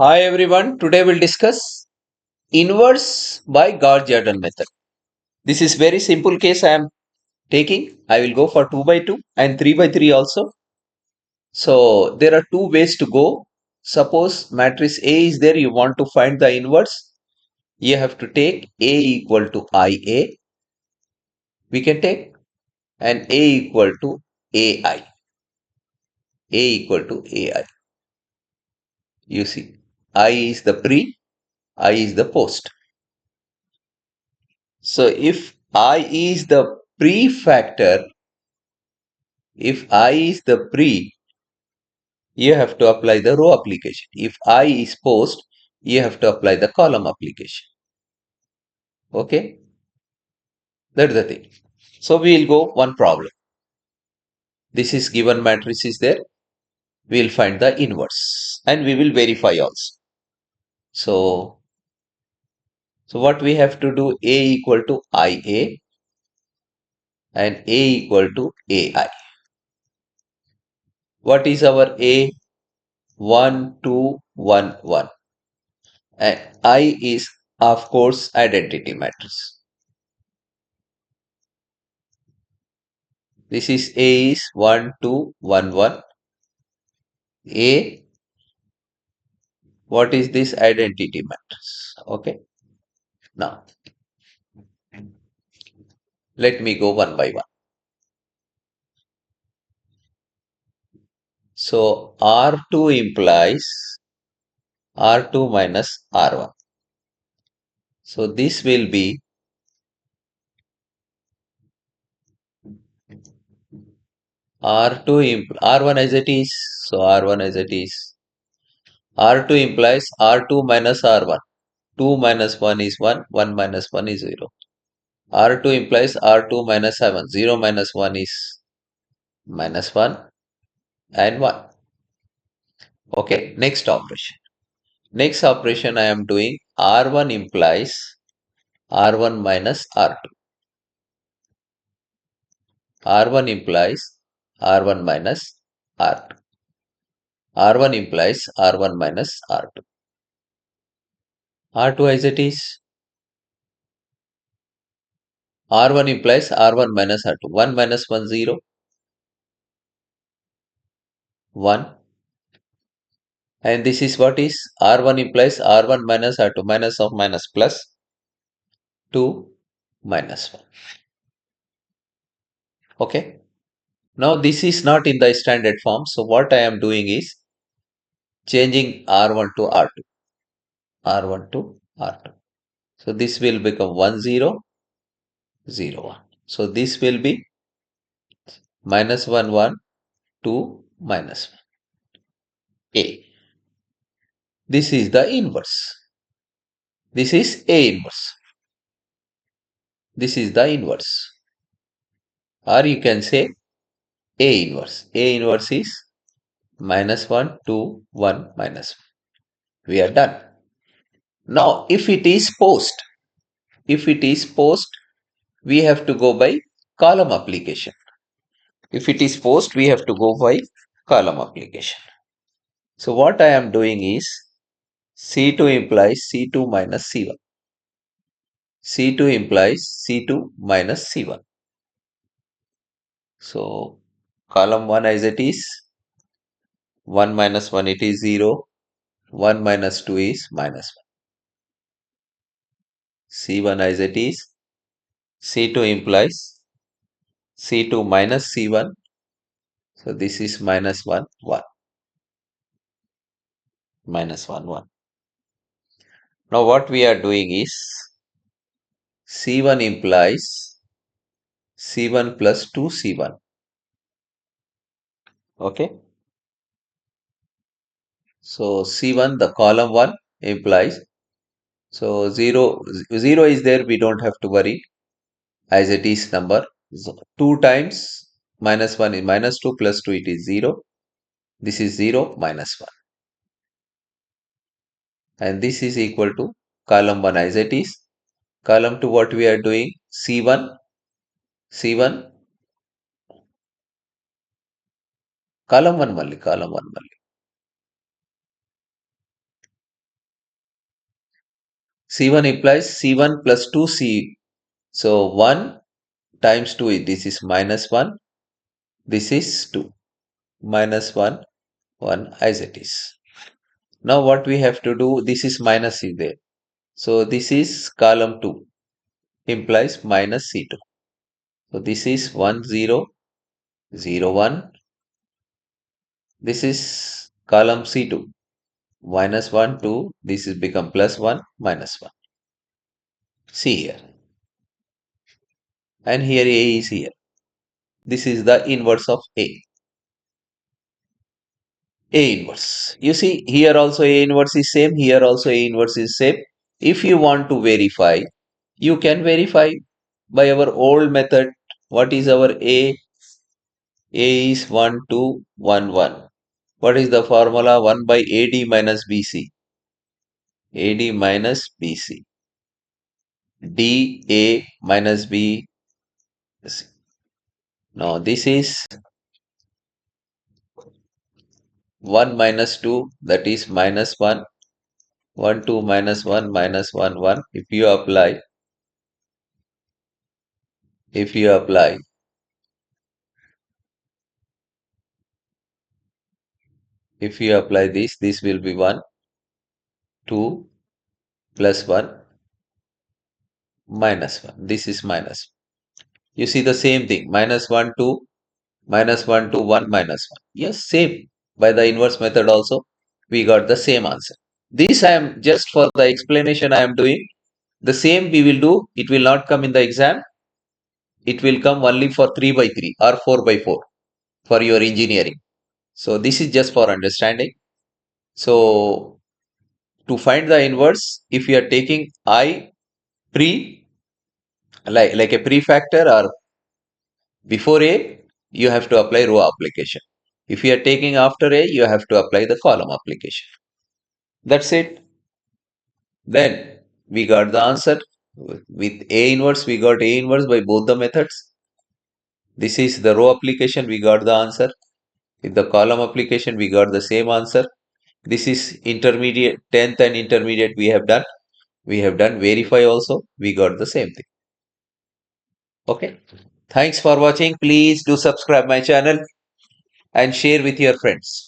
Hi everyone, today we'll discuss inverse by Gauss-Jordon method. This is very simple case I am taking. I will go for 2 by 2 and 3 by 3 also. So there are two ways to go. Suppose matrix A is there, you want to find the inverse. You have to take A equal to IA. We can take and A equal to AI. A equal to AI. You see, I is the pre, I is the post. So if I is the pre-factor, if I is the pre, you have to apply the row application. If I is post, you have to apply the column application. Okay, that's the thing. So we will go one problem. This is given matrix is there. We will find the inverse and we will verify also. So what we have to do, A equal to IA and A equal to AI. What is our A? 1, 2, 1, 1. And I is of course identity matrix. This is A is 1, 2, 1, 1. A, what is this identity matrix? Okay. Now, let me go one by one. So, R2 implies R2 minus R1. So, this will be R2 R1 as it is. So, R1 as it is. R2 implies R2 minus R1. 2 minus 1 is 1. 1 minus 1 is 0. R2 implies R2 minus 7. 0 minus 1 is minus 1 and 1. Okay, next operation. Next operation I am doing R1 implies R1 minus R2. R1 implies R1 minus R2. R1 implies R1 minus R2. R2 as it is. R1 implies R1 minus R2. 1 minus 1, 0. 1. And this is what is R1 implies R1 minus R2. Minus of minus plus 2 minus 1. Okay. Now this is not in the standard form. So what I am doing is changing R1 to R2. R1 to R2. So this will become 1, 0, 0, 1. So this will be minus 1, 1, 2, minus 1. A. This is the inverse. This is A inverse. This is the inverse. Or you can say A inverse. A inverse is minus 1, 2, 1, minus 1. We are done. Now, if it is post, we have to go by column application. If it is post, we have to go by column application. So what I am doing is C2 implies C2 minus C1. C2 implies C2 minus C1. So column 1 as it is, 1 minus 1 it is 0, 1 minus 2 is minus 1. C1 as it is, C2 implies C2 minus C1. So this is minus 1, 1. Minus 1, 1. Now what we are doing is C1 implies C1 plus 2 C1. Okay. So C1, the column 1 implies. So 0, 0 is there, we don't have to worry as it is number. So 2 times minus 1 is minus 2 plus 2 it is 0. This is 0 minus 1. And this is equal to column 1 as it is. Column 2 what we are doing? C1, C1, column 1 only, column 1 only. C1 implies C1 plus 2C. So 1 times 2, this is minus 1. This is 2. Minus 1, 1 as it is. Now what we have to do, this is minus is there. So this is column 2 implies minus C2. So this is 1, 0, 0, 1. This is column C2. Minus 1, 2. This is become plus 1, minus 1. See here. And here A is here. This is the inverse of A. A inverse. You see here also A inverse is same. Here also A inverse is same. If you want to verify, you can verify by our old method. What is our A? A is 1, 2, 1, 1. What is the formula? 1 by AD minus BC. AD minus BC. DA minus B. Now this is 1 minus 2, that is minus 1. 1, 2 minus 1 minus 1, 1. If you apply this, this will be 1, 2 plus 1 minus 1. This is minus. You see the same thing. Minus 1, 2, minus 1, 2, 1, minus 1. Yes, same. By the inverse method also, we got the same answer. This I am just for the explanation I am doing. The same we will do. It will not come in the exam. It will come only for 3 by 3 or 4 by 4 for your engineering. So this is just for understanding. So to find the inverse, if you are taking I pre, like a prefactor or before A, you have to apply row application. If you are taking after A, you have to apply the column application. That's it. Then we got the answer. With A inverse, we got A inverse by both the methods. This is the row application, we got the answer. With the column application, we got the same answer. This is intermediate, 10th and intermediate we have done. We have done verify also. We got the same thing. Okay. Thanks for watching. Please do subscribe my channel and share with your friends.